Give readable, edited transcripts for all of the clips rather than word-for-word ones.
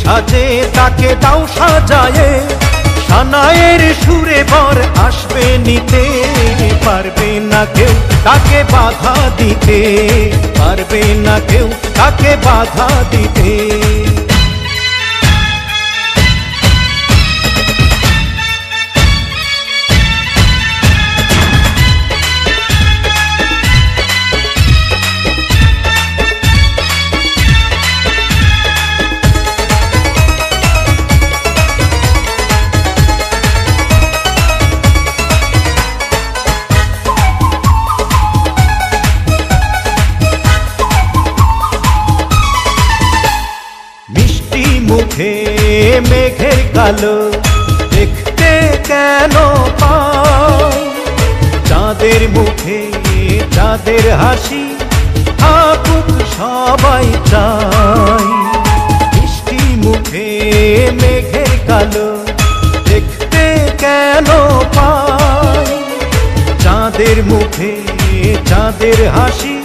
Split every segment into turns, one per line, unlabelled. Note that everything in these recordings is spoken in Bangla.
সাজে তাকে দাও সাজায়ে, সানায়ের সুরে বর আসবে নিতে। পারবে না কেউ তাকে বাধা দিতে, পারবে না কেউ তাকে বাধা দিতে। মুখে মেঘের কালো দেখতে কেন পাই, চাঁদের মুখে চাঁদের হাসি থাকুক সবাই চাই। মিষ্টি মুখে মেঘের কালো দেখতে কেন পাই, চাঁদের মুখে চাঁদের হাসি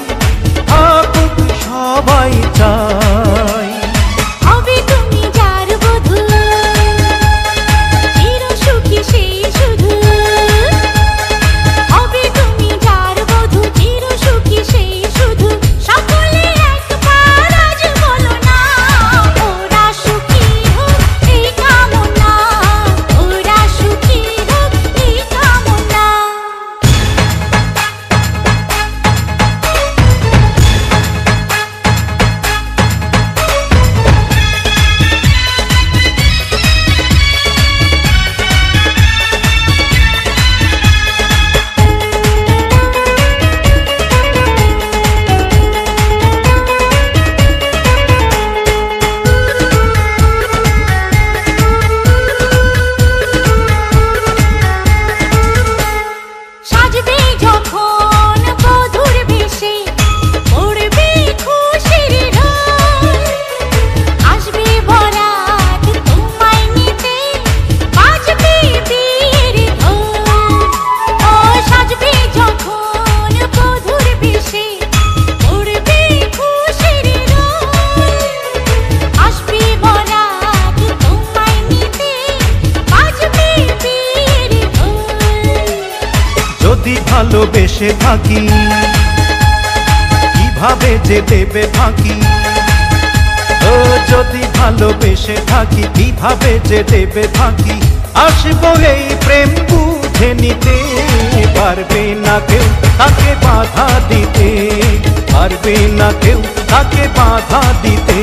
থাকুক সবাই চাই। যদি ভালোবেসে থাকি কিভাবে যে দেবে ফাঁকি, ও যদি ভালোবেসে থাকি কিভাবে যে দেবে ফাঁকি। আসবো এই প্রেম বুঝে নিতে, পারবে না কেউ তাকে বাধা দিতে, পারবে না কেউ তাকে বাধা দিতে।